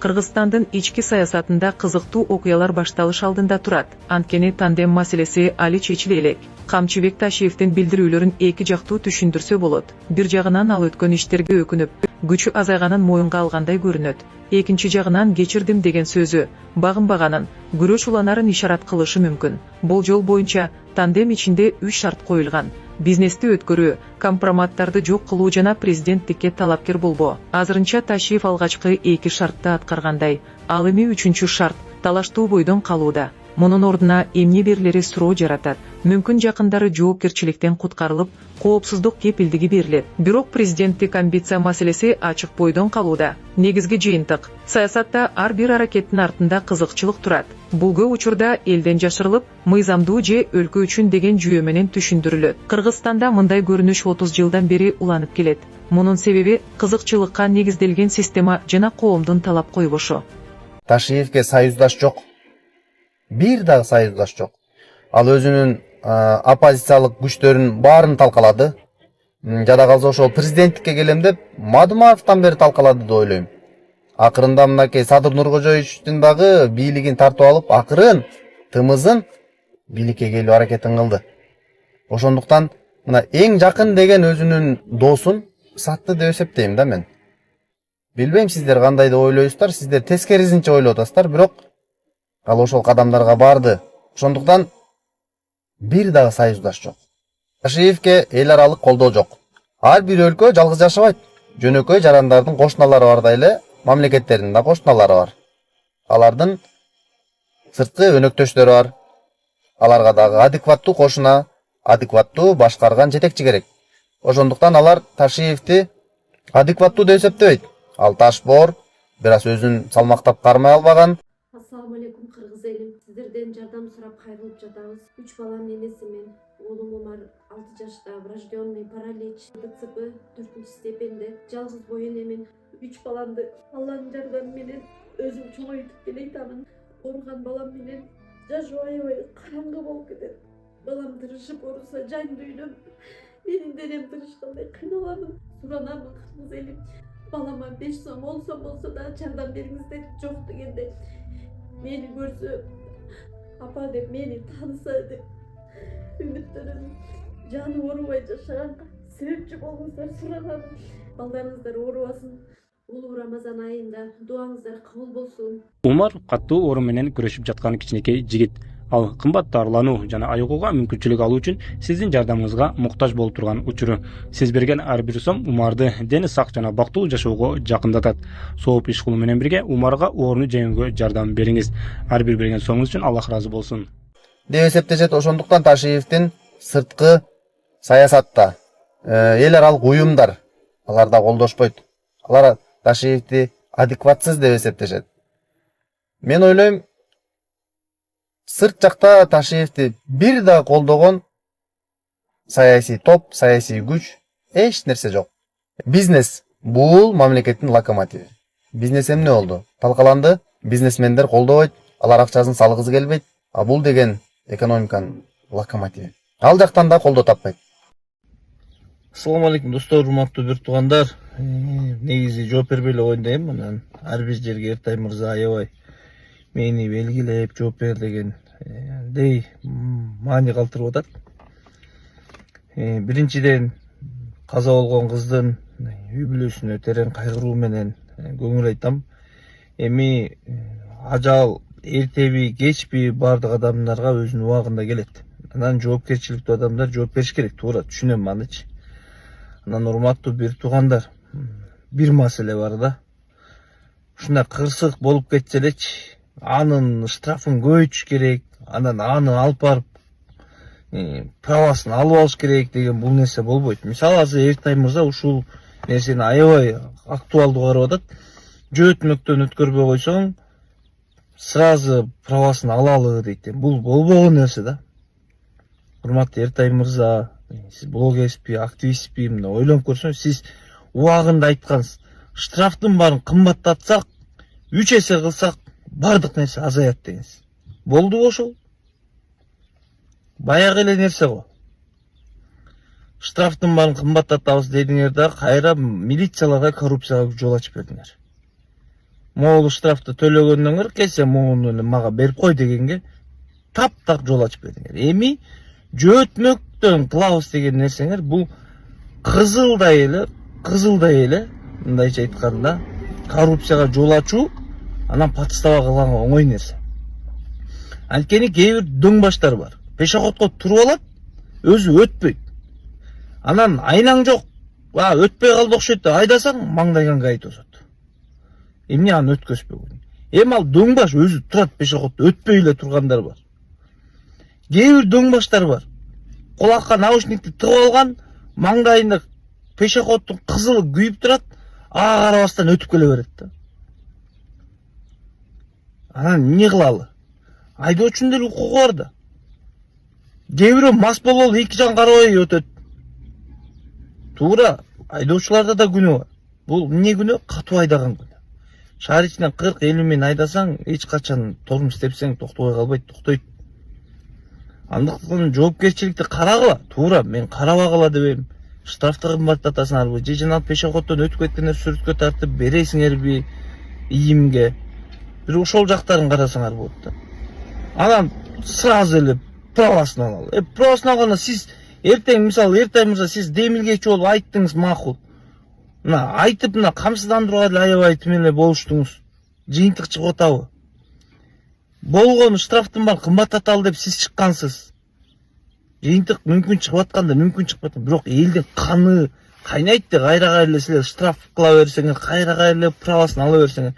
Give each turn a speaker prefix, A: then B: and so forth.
A: Кыргызстандын ички саясатында кызыктуу окуялар башталыш алдында турат. Анткени тандем маселеси али чечиле элек. Камчыбек Ташиевдин билдирүүлөрүн эки жактуу түшүндүрсө болот. Бир жагынан ал өткөн иштерге өкүнүп, күчү азайганын моюнга алгандай көрүнөт. Экинчи жагынан кечирдим деген сөзү багынбаганын, күрөш уланарын ишарат кылышы мүмкүн. Болжол боюнча тандем ичинде 3 шарт коюлган: бизнести өткөрүү, компроматтарды жок кылуу жана президенттикке талапкер болбоо. Азырынча Ташиев алгачкы 2 шартты аткаргандай, ал эми 3-чү шарт талаштуу бойдон калууда. Мунун ордуна эмне берилери суроо жаратат. Мүмкүн жакындары жоопкерчиликтен куткарылып, коопсуздук кепилдиги берилет. Бирок президенттик амбиция маселеси ачык бойдон калууда. Негизги жыйынтык: саясатта ар бир аракеттин артында кызыкчылык турат. Бул көп учурда элден жашырылып, мыйзамдуу же өлкө үчүн деген жүйө менен түшүндүрүлөт. Кыргызстанда мындай көрүнүш 30 жылдан бери уланып келет. Мунун себеби кызыкчылыкка негизделген система жана коомдун талап койбошу.
B: Ташиевке союздаш жок. Бир дагы союздаш жок. Ал өзүнүн оппозициялык күчтөрүн баарын талкалады. Жада калса ошол президенттикке келем деп Мадумаевден бери талкалады деп ойлойм. Акырында мынакей Садыр Нуркожоевичтин дагы бийлигин тартып алып, акырын тымызын бийликке келүү аракетин кылды. Ошондуктан мына эң жакын деген өзүнүн досун сатты деп эсептейм да мен. Билбейм сиздер кандай деп ойлойсуздар, сиздер тескерисинче ойлоп атасыздар, бирок ал ошол кадамдарга барды. Ошондуктан бир дагы союздаш жок. Ташиевке эл аралык колдоо жок. Ар бир өлкө жалгыз жашабайт. Жөнөкөй жарандардын кошуналары бардай эле мамлекеттердин да кошуналары бар. Алардын сырткы өнөктөштөрү бар. Аларга дагы адекваттуу кошуна, адекваттуу башкарган жетекчи керек. Ошондуктан алар Ташиевди адекваттуу деп эсептебейт. Ал ташбоор, бирок өзүн салмактап кармай албаган.
C: Ассаламу алейкум кыргыз элим. Сиздерден жардам сурап кайрылып жатабыз. 3 баланын энесимин. Оолум Умар 6 жашта, врожденный паралич, ДЦП 4 степенде. Жалгыз бой энемин. 3 баламды Алланын жардамы менен өзүм чоңойтуп келатамын. Ооруган балам менен жашоо аябай караңгы болуп кетет. Балам тырышып ооруса жан дүйнөм, менин денем тырышкандай кыйналамын. Суранамын кыргыз элим. Балама 5 сом, 10 сом болсо да жардам бериңиздер. Жок дегенде мени көрсө, апа деп мени тааныса деп үмүттөнөм. Жаны оорубай жашаганга себепчи болуңуздар суранам. Балдарыңыздар оорубасын. Улуу Рамазан айында дуаңыздар кабыл болсун.
D: Умар каттуу оору менен күрөшүп жаткан кичинекей жигит. Ал кымбат дарылануу жана айыгууга мүмкүнчүлүк алуу үчүн сиздин жардамыңызга муктаж болуп турган учуру. Сиз берген ар бир сом Умарды дени сак жана бактылуу жашоого жакындатат. Сооп иш кылуу менен бирге Умарга ооруну жеңүүгө жардам бериңиз. Ар бир берген сомуңуз үчүн Аллах ыраазы болсун.
B: Деп эсептешет. Ошондуктан Ташиевдин сырткы саясатта эл аралык уюмдар алар да колдошпойт. Алар Ташиевди адекватсыз деп эсептешет. Мен ойлойм, сырт жакта Ташиевди бир да колдогон саясий топ, саясий күч эч нерсе жок. Бизнес бул мамлекеттин локомотиви. Бизнес эмне болду? Талкаланды, бизнесмендер колдобойт, алар акчасын салгысы келбейт, а бул деген экономиканын локомотиви. Ал жактан да колдоо таппайт.
E: Ассаламу алейкум достор, урматтуу бир туугандар. Негизи жооп бербей эле коеюн дейм. Анан ар бир жерге Эртай мырза аябай мени белгилеп жооп бер деген маани калтырып атат. Биринчиден каза болгон кыздын үй бүлөсүнө терең кайгыруу менен көңүл айтам. Эми ажал эртеби, кечпи бардык адамдарга өзүнүн убагында келет. Анан жоопкерчиликтүү адамдар жооп бериш керек, туура түшүнөм анычы. Анан урматтуу бир туугандар, бир маселе бар да. Ушундай кырсык болуп кетсе элечи, анын штрафын көбөйтүш керек, анан аны алып барып правасын алып алыш керек деген бул нерсе болбойт. Мисалы азыр Эртай мырза ушул нерсени аябай актуалдуу карап атат. Жөөтмөктөн өткөрбөй койсоң, сразу правасын алалы дейт. Бул болбогон нерсе да. Урматтуу Эртай мырза, сиз блогерсизби, активистпи, мына ойлонуп көрсөңүз, сиз убагында айткансыз. Штрафтын баарын кымбаттатсак, 3 эсе кылсак, бардык нерсе азаят дегенсиз. Болдубу ошол? Баягы эле нерсе го. Штрафтын баарын кымбаттатабыз дедиңер да, кайра милицияларга коррупцияга жол ачып бердиңер. могул штрафты төлөгөндөн кыйыр келсе могуну эле мага берип кой дегенге таптак жол ачып бердиңер. Эми жөөтмөктөн клаус деген нерсеңер бул кызылдай эле мындайча айтканда коррупцияга жол ачуу, анан подстава кылганга оңой нерсе. Анткени кээ бир дөң баштар бар. Пешеходко туруп алат, өзү өтпөйт. Анан айнаң жок, өтпөй калды окшойт деп айдасаң, маңдайганга айт озот. Эмне аны өткөзбөгөн? Эми ал дөң баш өзү турат пешеходто, өтпөй эле тургандар бар. Кээ бир дөң баштар бар. Кулакка наушникти тыгып алган, маңдайында пешеходдун кызылы күйүп турат, ага карабастан өтүп келе берет да. Анан эмне кылалы? Айдоочунун деле укугу бар да. Кээ бирөө мас болболу эки жан карабай өтөт. Туура, айдоочуларда да күнөө бар. Бул эмне күнөө? Катуу айдаган күнөө. Шаар ичинен 40-50 миң айдасаң, эч качан тормуш тепсең токтобой калбайт, токтойт. Андыктан жоопкерчиликти карагыла. Туура, мен карабагыла дебейм. Штрафты кымбаттатасыңарбы? Же жана пешеходдон өтүп кеткендер сүрөткө тартып бересиңерби ийимге? Бир ошол жактарын карасаңар болот да. Анан сразу эле правасын алалы. Правасын алганда сиз эртең мисалы Эртай мырза сиз демилгечи болуп айттыңыз макул. Мына айтып мына камсыздандырууга эле аябай тим эле болуштуңуз. Жыйынтык чыгып атабы? Болгону штрафтын баарын кымбаттаталы деп сиз чыккансыз. Жыйынтык мүмкүн чыгып атканда, мүмкүн чыгып аткан. Бирок элдин каны кайнайт да кайра эле силер штраф кыла берсеңер, кайра эле правасын ала берсеңер,